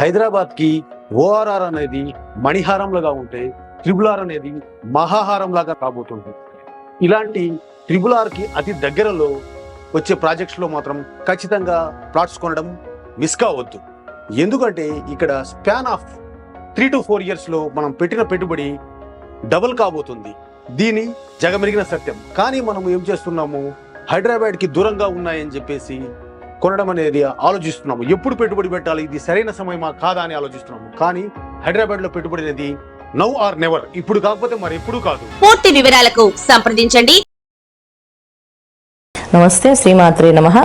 హైదరాబాద్కి ఓఆర్ఆర్ అనేది మణిహారంలాగా ఉంటే ట్రిబుల్ ఆర్ అనేది మహాహారం లాగా రాబోతుంది. ఇలాంటి ట్రిబుల్ ఆర్కి అతి దగ్గరలో వచ్చే ప్రాజెక్ట్స్లో మాత్రం ఖచ్చితంగా ప్లాట్స్ కొనడం మిస్ కావద్దు. ఎందుకంటే ఇక్కడ స్పాన్ ఆఫ్ 3 to 4 yearsలో మనం పెట్టిన పెట్టుబడి డబుల్ కాబోతుంది. దీని జగమెరిగిన సత్యం. కానీ మనం ఏం చేస్తున్నాము, హైదరాబాద్కి దూరంగా ఉన్నాయని చెప్పేసి కొనడం అనేది ఆలోచిస్తున్నాము. ఎప్పుడు పెట్టుబడి పెట్టాలి, ఇది సరైన సమయమా కాదా అని ఆలోచిస్తున్నాము. కానీ హైదరాబాద్లో పెట్టుబడి అనేది నౌ ఆర్ నెవర్, ఇప్పుడు కాకపోతే మరి ఎప్పుడు కాదు. పూర్తి వివరాలకు సంప్రదించండి. నమస్తే, శ్రీమాత్రే నమః.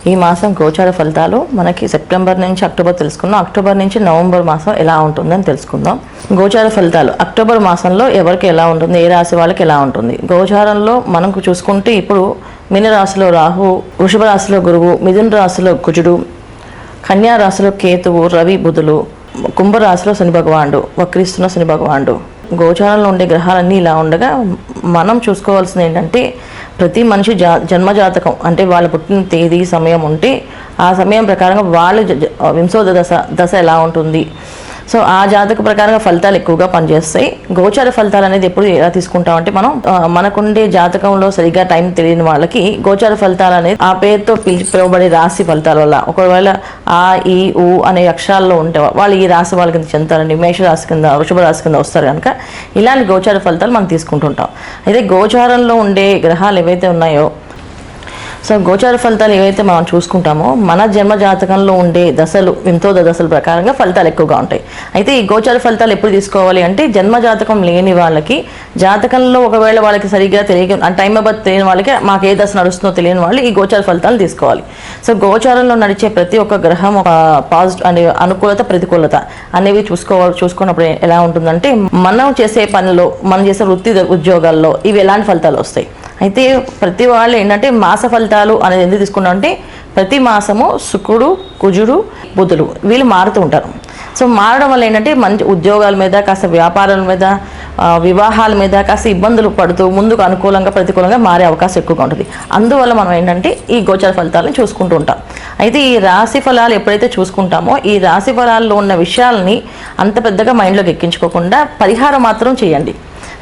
ఈ మాసం గోచార ఫలితాలు మనకి సెప్టెంబర్ నుంచి అక్టోబర్ తెలుసుకుందాం. అక్టోబర్ నుంచి నవంబర్ మాసం ఎలా ఉంటుందని తెలుసుకుందాం. గోచార ఫలితాలు అక్టోబర్ మాసంలో ఎవరికి ఎలా ఉంటుంది, ఏ రాశి వాళ్ళకి ఎలా ఉంటుంది. గోచారంలో మనకు చూసుకుంటే ఇప్పుడు మీనరాశిలో రాహు, వృషభ రాశిలో గురువు, మిథున రాశిలో కుజుడు, కన్యా రాశిలో కేతువు, రవి, బుధులు, కుంభరాశిలో శని భగవానుడు, వక్రిస్తున్న శని భగవానుడు. గోచారంలో ఉండే గ్రహాలన్నీ ఇలా ఉండగా మనం చూసుకోవాల్సింది ఏంటంటే ప్రతి మనిషి జన్మజాతకం అంటే వాళ్ళ పుట్టిన తేదీ సమయం ఉంటే ఆ సమయం ప్రకారంగా వాళ్ళ వింశోద దశ ఎలా ఉంటుంది. సో ఆ జాతక ప్రకారంగా ఫలితాలు ఎక్కువగా పనిచేస్తాయి. గోచార ఫలితాలు అనేది ఎప్పుడు ఎలా తీసుకుంటామంటే మనం మనకుండే జాతకంలో సరిగ్గా టైం తెలియని వాళ్ళకి గోచార ఫలితాలు అనేది ఆ పేరుతో పిలువబడే రాశి ఫలితాల వల్ల, ఒకవేళ ఆ ఈ ఊ అనే అక్షరాల్లో ఉంటే వాళ్ళు ఈ రాశి వాళ్ళ కింద చెందుతారండి, మేష రాశి కింద, వృషభ రాశి కింద వస్తారు కనుక ఇలాంటి గోచార ఫలితాలు మనం తీసుకుంటుంటాం. అయితే గోచారంలో ఉండే గ్రహాలు ఏవైతే ఉన్నాయో, సో గోచార ఫలితాలు ఏవైతే మనం చూసుకుంటామో మన జన్మ జాతకంలో ఉండే దశలు, వింతోద దశల ప్రకారంగా ఫలితాలు ఎక్కువగా ఉంటాయి. అయితే ఈ గోచార ఫలితాలు ఎప్పుడు తీసుకోవాలి అంటే జన్మ జాతకం లేని వాళ్ళకి, జాతకంలో ఒకవేళ వాళ్ళకి సరిగ్గా తెలియక టైం ఆఫ్ బర్త్ తెలియని వాళ్ళకి, మాకు ఏ దశ నడుస్తుందో తెలియని వాళ్ళు ఈ గోచార ఫలితాలు తీసుకోవాలి. సో గోచారంలో నడిచే ప్రతి ఒక్క గ్రహం ఒక పాజిటివ్ అనే అనుకూలత, ప్రతికూలత అనేవి చూసుకున్నప్పుడు ఎలా ఉంటుందంటే మనం చేసే పనిలో, మనం చేసే వృత్తి ఉద్యోగాల్లో ఇవి ఎలాంటి ఫలితాలు వస్తాయి. అయితే ప్రతి వాళ్ళు ఏంటంటే మాస ఫలితాలు అనేది ఎందుకు తీసుకున్నాం అంటే ప్రతి మాసము శుక్రుడు, కుజుడు, బుధుడు వీళ్ళు మారుతూ ఉంటారు. సో మారడం వల్ల ఏంటంటే మంచి ఉద్యోగాల మీద, కాస్త వ్యాపారాల మీద, వివాహాల మీద కాస్త ఇబ్బందులు పడుతూ ముందుకు అనుకూలంగా ప్రతికూలంగా మారే అవకాశం ఎక్కువగా ఉంటుంది. అందువల్ల మనం ఏంటంటే ఈ గోచర ఫలితాలను చూసుకుంటూ ఉంటాం. అయితే ఈ రాశి ఫలాలు ఎప్పుడైతే చూసుకుంటామో ఈ రాశి ఫలాల్లో ఉన్న విషయాలని అంత పెద్దగా మైండ్లోకి ఎక్కించుకోకుండా పరిహారం మాత్రం చేయండి.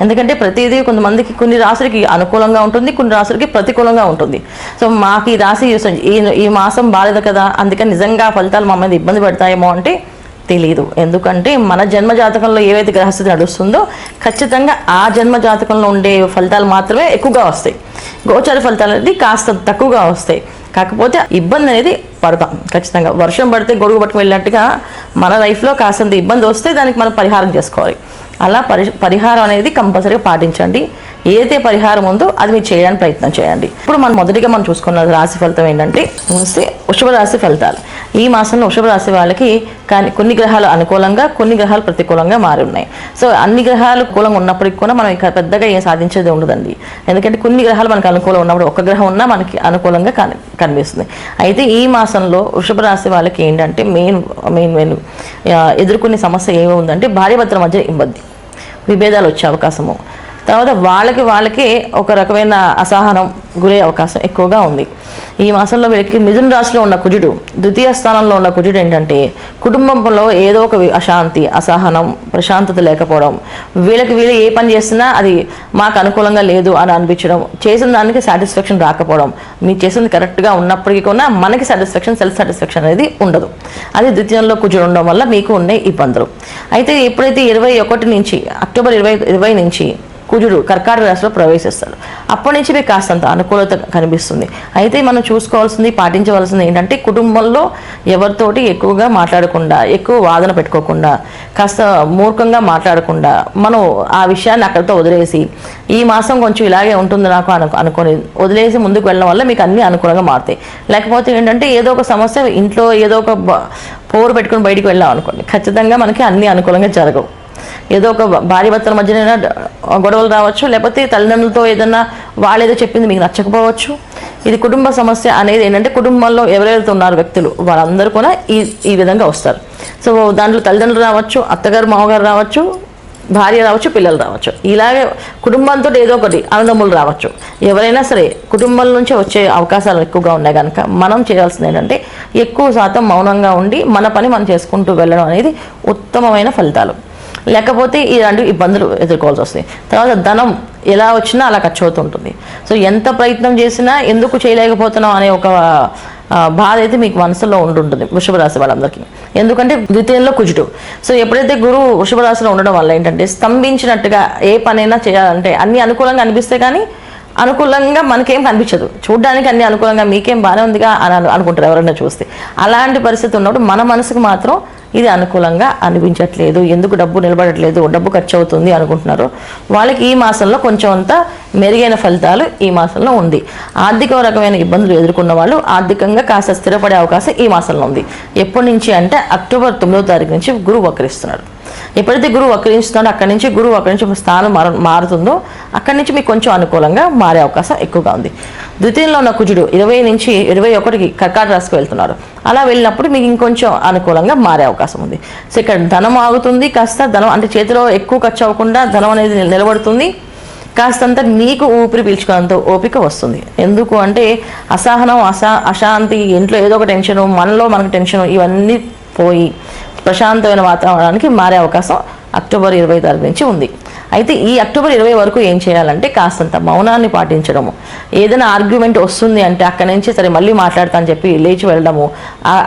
ఎందుకంటే ప్రతిదీ కొంతమందికి కొన్ని రాశులకి అనుకూలంగా ఉంటుంది, కొన్ని రాశులకి ప్రతికూలంగా ఉంటుంది. సో మాకు ఈ రాశి ఈ మాసం బాలేదు కదా, అందుకని నిజంగా ఫలితాలు మా మీద ఇబ్బంది పడతాయేమో అంటే తెలియదు. ఎందుకంటే మన జన్మ జాతకంలో ఏవైతే గ్రహస్థితి నడుస్తుందో ఖచ్చితంగా ఆ జన్మ జాతకంలో ఉండే ఫలితాలు మాత్రమే ఎక్కువగా వస్తాయి. గోచర ఫలితాలు అనేది కాస్త తక్కువగా వస్తాయి. కాకపోతే ఇబ్బంది అనేది పడతాం ఖచ్చితంగా. వర్షం పడితే గొడుగు పట్టుకు వెళ్ళినట్టుగా మన లైఫ్లో కాస్తంత ఇబ్బంది వస్తే దానికి మనం పరిహారం చేసుకోవాలి. అలా పరిహారం అనేది కంపల్సరీగా పాటించండి. ఏదైతే పరిహారం ఉందో అది మీరు చేయడానికి ప్రయత్నం చేయండి. ఇప్పుడు మనం మొదటిగా మనం చూసుకున్న రాశి ఫలితం ఏంటంటే వృషభ రాశి ఫలితాలు. ఈ మాసంలో వృషభ రాశి వాళ్ళకి కానీ కొన్ని గ్రహాలు అనుకూలంగా, కొన్ని గ్రహాలు ప్రతికూలంగా మారి ఉన్నాయి. సో అన్ని గ్రహాలు కూలంగా ఉన్నప్పటికీ కూడా మనం ఇక పెద్దగా ఏం సాధించేది ఉండదండి. ఎందుకంటే కొన్ని గ్రహాలు మనకు అనుకూలంగా ఉన్నప్పుడు ఒక గ్రహం ఉన్నా మనకి అనుకూలంగా కనిపిస్తుంది. అయితే ఈ మాసంలో వృషభ రాశి వాళ్ళకి ఏంటంటే మెయిన్ ఎదుర్కొనే సమస్య ఏమి ఉందంటే భార్యాభర్తల మధ్య ఇబ్బంది, విభేదాలు వచ్చే అవకాశము, తర్వాత వాళ్ళకి ఒక రకమైన అసహనం గురే అవకాశం ఎక్కువగా ఉంది. ఈ మాసంలో వీళ్ళకి మిథున రాశిలో ఉన్న కుజుడు, ద్వితీయ స్థానంలో ఉన్న కుజుడు ఏంటంటే కుటుంబంలో ఏదో ఒక అశాంతి, అసహనం, ప్రశాంతత లేకపోవడం, వీళ్ళు ఏ పని చేసినా అది మాకు అనుకూలంగా లేదు అని అనిపించడం, చేసిన దానికి సాటిస్ఫాక్షన్ రాకపోవడం, మీరు చేసింది కరెక్ట్గా ఉన్నప్పటికీ కూడా మనకి సాటిస్ఫాక్షన్, సెల్ఫ్ సాటిస్ఫాక్షన్ అనేది ఉండదు. అది ద్వితీయంలో కుజుడు ఉండడం వల్ల మీకు ఉండే ఇబ్బందులు. అయితే ఎప్పుడైతే 21 నుంచి అక్టోబర్ 20 నుంచి కుజుడు కర్కాటక రాశిలో ప్రవేశిస్తాడు, అప్పటి నుంచి మీకు కాస్తంత అనుకూలత కనిపిస్తుంది. అయితే మనం చూసుకోవాల్సింది, పాటించవలసింది ఏంటంటే కుటుంబంలో ఎవరితోటి ఎక్కువగా మాట్లాడకుండా, ఎక్కువ వాదన పెట్టుకోకుండా, కాస్త మూర్ఖంగా మాట్లాడకుండా మనం ఆ విషయాన్ని అక్కడితో వదిలేసి ఈ మాసం కొంచెం ఇలాగే ఉంటుంది నాకు అనుకొని వదిలేసి ముందుకు వెళ్ళడం వల్ల మీకు అన్నీ అనుకూలంగా మారుతాయి. లేకపోతే ఏంటంటే ఏదో ఒక సమస్య ఇంట్లో ఏదో ఒక పోరు పెట్టుకుని బయటికి వెళ్ళాం అనుకోండి, ఖచ్చితంగా మనకి అన్నీ అనుకూలంగా జరగవు. ఏదో ఒక భార్యాభర్తల మధ్యన గొడవలు రావచ్చు, లేకపోతే తల్లిదండ్రులతో ఏదన్నా వాళ్ళు ఏదో చెప్పింది మీకు నచ్చకపోవచ్చు. ఇది కుటుంబ సమస్య అనేది ఏంటంటే కుటుంబంలో ఎవరెవరైతే ఉన్నారు వ్యక్తులు వాళ్ళందరూ కూడా ఈ విధంగా వస్తారు. సో దాంట్లో తల్లిదండ్రులు రావచ్చు, అత్తగారు, మామగారు రావచ్చు, భార్య రావచ్చు, పిల్లలు రావచ్చు, ఇలాగే కుటుంబంతో ఏదో ఒకటి అన్నదమ్ములు రావచ్చు, ఎవరైనా సరే కుటుంబం నుంచి వచ్చే అవకాశాలు ఎక్కువగా ఉన్నాయి కనుక మనం చేయాల్సింది ఏంటంటే ఎక్కువ శాతం మౌనంగా ఉండి మన పని మనం చేసుకుంటూ వెళ్ళడం అనేది ఉత్తమమైన ఫలితాలు. లేకపోతే ఇలాంటి ఇబ్బందులు ఎదుర్కోవాల్సి వస్తాయి. తర్వాత ధనం ఎలా వచ్చినా అలా ఖర్చు అవుతుంటుంది. సో ఎంత ప్రయత్నం చేసినా ఎందుకు చేయలేకపోతున్నాం అనే ఒక బాధ అయితే మీకు మనసులో ఉంటుంటుంది వృషభ రాశి వాళ్ళందరికీ. ఎందుకంటే ద్వితీయంలో కుజుడు. సో ఎప్పుడైతే గురువు వృషభ రాశిలో ఉండడం వల్ల ఏంటంటే స్తంభించినట్టుగా ఏ పనైనా చేయాలంటే అన్ని అనుకూలంగా అనిపిస్తే కానీ అనుకూలంగా మనకేం కనిపించదు. చూడ్డానికి అన్ని అనుకూలంగా మీకేం బాగానే ఉందిగా అని అనుకుంటారు ఎవరైనా చూస్తే. అలాంటి పరిస్థితి ఉన్నప్పుడు మన మనసుకు మాత్రం ఇది అనుకూలంగా అనిపించట్లేదు, ఎందుకు డబ్బు నిలబడట్లేదు, డబ్బు ఖర్చు అవుతుంది అనుకుంటున్నారు. వాళ్ళకి ఈ మాసంలో కొంచెం అంతా మెరుగైన ఫలితాలు ఈ మాసంలో ఉంది. ఆర్థిక రకమైన ఇబ్బందులు ఎదుర్కొన్న వాళ్ళు ఆర్థికంగా కాస్త స్థిరపడే అవకాశం ఈ మాసంలో ఉంది. ఎప్పటి నుంచి అంటే అక్టోబర్ 9వ తారీఖు నుంచి గురువు వక్రిస్తున్నాడు. ఎప్పుడైతే గురువు వక్రించుతాడో అక్కడి నుంచి స్థానం మారుతుందో అక్కడి నుంచి మీకు కొంచెం అనుకూలంగా మారే అవకాశం ఎక్కువగా ఉంది. ద్వితీయంలో ఉన్న కుజుడు 20 నుంచి 21కి కర్కాటక రాశికి వెళ్తున్నారు. అలా వెళ్ళినప్పుడు మీకు ఇంకొంచెం అనుకూలంగా మారే అవకాశం ఉంది. సో ఇక్కడ ధనం ఆగుతుంది, కాస్త ధనం అంటే చేతిలో ఎక్కువ ఖర్చు అవ్వకుండా ధనం అనేది నిలబడుతుంది. కాస్తంత మీకు ఊపిరి పీల్చుకున్నంత ఓపిక వస్తుంది. ఎందుకు అంటే అసహనం, అశాంతి, ఇంట్లో ఏదో ఒక టెన్షను, మనలో మనకు టెన్షను, ఇవన్నీ పోయి ప్రశాంతమైన వాతావరణానికి మారే అవకాశం అక్టోబర్ 20 తారీఖు నుంచి ఉంది. అయితే ఈ అక్టోబర్ 20 వరకు ఏం చేయాలంటే కాస్తంత మౌనాన్ని పాటించడము. ఏదైనా ఆర్గ్యుమెంట్ వస్తుంది అంటే అక్కడి నుంచి సరే మళ్ళీ మాట్లాడతా అని చెప్పి లేచి వెళ్ళడము,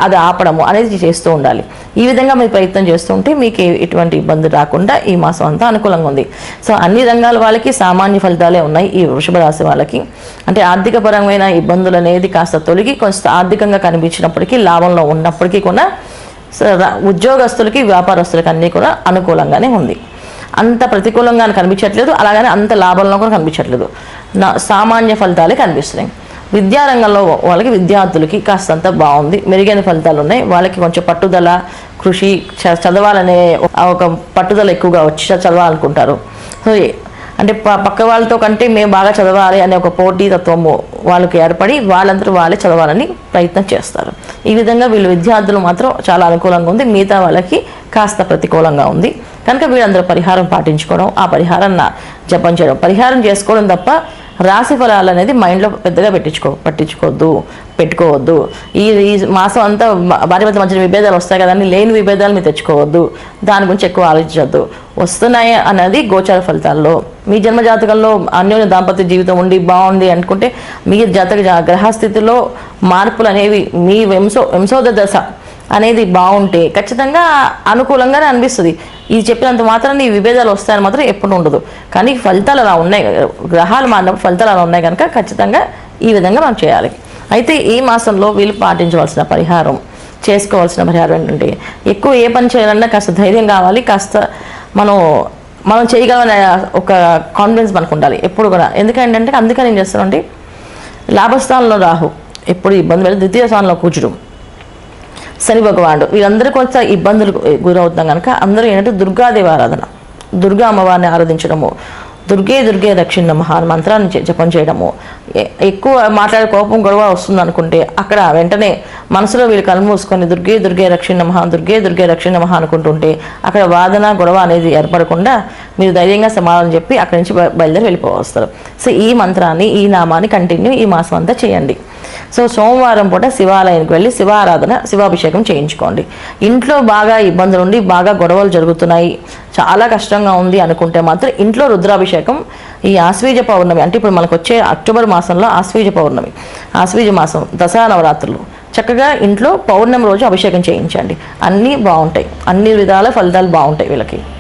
అది ఆపడము అనేది చేస్తూ ఉండాలి. ఈ విధంగా మీరు ప్రయత్నం చేస్తుంటే మీకు ఎటువంటి ఇబ్బంది రాకుండా ఈ మాసం అంతా అనుకూలంగా ఉంది. సో అన్ని రంగాల వాళ్ళకి సామాన్య ఫలితాలే ఉన్నాయి. ఈ వృషభ రాశి వాళ్ళకి అంటే ఆర్థిక పరమైన ఇబ్బందులు అనేది కాస్త తొలగి కొంత ఆర్థికంగా కనిపించినప్పటికీ, లాభంలో ఉన్నప్పటికీ కూడా ఉద్యోగస్తులకి, వ్యాపారస్తులకి అన్నీ కూడా అనుకూలంగానే ఉంది. అంత ప్రతికూలంగా కనిపించట్లేదు, అలాగనే అంత లాభంలో కూడా కనిపించట్లేదు. సామాన్య ఫలితాలే కనిపిస్తున్నాయి. విద్యారంగంలో వాళ్ళకి, విద్యార్థులకి కాస్తంత బాగుంది, మెరుగైన ఫలితాలు ఉన్నాయి. వాళ్ళకి కొంచెం పట్టుదల, కృషి, చదవాలనే ఒక పట్టుదల ఎక్కువగా వచ్చి చదవాలనుకుంటారు. సో అంటే పక్క వాళ్ళతో కంటే మేము బాగా చదవాలి అనే ఒక పోటీ తత్వము వాళ్ళకి ఏర్పడి వాళ్ళందరూ వాళ్ళే చదవాలని ప్రయత్నం చేస్తారు. ఈ విధంగా వీళ్ళు విద్యార్థులు మాత్రం చాలా అనుకూలంగా ఉంది, మిగతా వాళ్ళకి కాస్త ప్రతికూలంగా ఉంది. కనుక వీళ్ళందరూ పరిహారం పాటించుకోవడం, ఆ పరిహారాన్ని జపం చేయడం, పరిహారం చేసుకోవడం తప్ప రాశి ఫలాలు అనేది మైండ్లో పెద్దగా పెట్టుకోవద్దు. ఈ మాసం అంతా భార్య భర్త మధ్య విభేదాలు వస్తాయి కదండి, లేని విభేదాలు మీరు తెచ్చుకోవద్దు, దాని గురించి ఎక్కువ ఆలోచించద్దు. వస్తున్నాయి అనేది గోచార ఫలితాల్లో. మీ జన్మజాతకంలో అన్యోన్య దాంపత్య జీవితం ఉండి బాగుంది అనుకుంటే మీ గ్రహస్థితిలో మార్పులు అనేవి మీ వంశోదయ దశ అనేది బాగుంటే ఖచ్చితంగా అనుకూలంగానే అనిపిస్తుంది. ఇది చెప్పినంత మాత్రాన్ని ఈ విభేదాలు వస్తాయని మాత్రం ఎప్పుడు ఉండదు. కానీ ఫలితాలు అలా ఉన్నాయి, గ్రహాలు మారినప్పుడు ఫలితాలు అలా ఉన్నాయి కనుక ఖచ్చితంగా ఈ విధంగా మనం చేయాలి. అయితే ఈ మాసంలో వీళ్ళు పాటించవలసిన పరిహారం, చేసుకోవాల్సిన పరిహారం ఏంటంటే ఎక్కువ ఏ పని చేయాలన్నా కాస్త ధైర్యం కావాలి, కాస్త మనం చేయగలమనే ఒక కాన్ఫిడెన్స్ మనకు ఉండాలి ఎప్పుడు కూడా. ఎందుకంటే అందుకని ఏం చేస్తానంటే లాభస్థానంలో రాహు ఎప్పుడు ఇబ్బంది పెట్టి, ద్వితీయ స్థానంలో కుజుడు, శని భగవానుడు, వీళ్ళందరూ కొంచెం ఇబ్బందులు గురవుతాం కనుక అందరూ ఏంటంటే దుర్గాదేవి ఆరాధన, దుర్గా అమ్మవారిని ఆరాధించడము, దుర్గే రక్షిణ నమః మంత్రాన్ని జపం చేయడము. ఎక్కువ మాట్లాడే కోపం గొడవ వస్తుంది అనుకుంటే అక్కడ వెంటనే మనసులో వీళ్ళు కళ్ళు మూసుకొని దుర్గే రక్షిణ నమః, దుర్గే రక్షిణ నమః అనుకుంటుంటే అక్కడ వాదన గొడవ అనేది ఏర్పడకుండా మీరు ధైర్యంగా సమాధానం చెప్పి అక్కడి నుంచి బయలుదేరి వెళ్ళిపోవస్తారు. సో ఈ మంత్రాన్ని, ఈ నామాన్ని కంటిన్యూ ఈ మాసం అంతా చేయండి. సో సోమవారం పూట శివాలయానికి వెళ్ళి శివారాధన, శివాభిషేకం చేయించుకోండి. ఇంట్లో బాగా ఇబ్బందులు ఉండి బాగా గొడవలు జరుగుతున్నాయి, చాలా కష్టంగా ఉంది అనుకుంటే మాత్రం ఇంట్లో రుద్రాభిషేకం ఈ ఆశ్వీజ పౌర్ణమి అంటే ఇప్పుడు మనకు వచ్చే అక్టోబర్ మాసంలో ఆశ్వీజ పౌర్ణమి, ఆశ్వీజ మాసం దసరా నవరాత్రులు చక్కగా ఇంట్లో పౌర్ణమి రోజు అభిషేకం చేయించండి. అన్నీ బాగుంటాయి, అన్ని విధాల ఫలితాలు బాగుంటాయి వీళ్ళకి.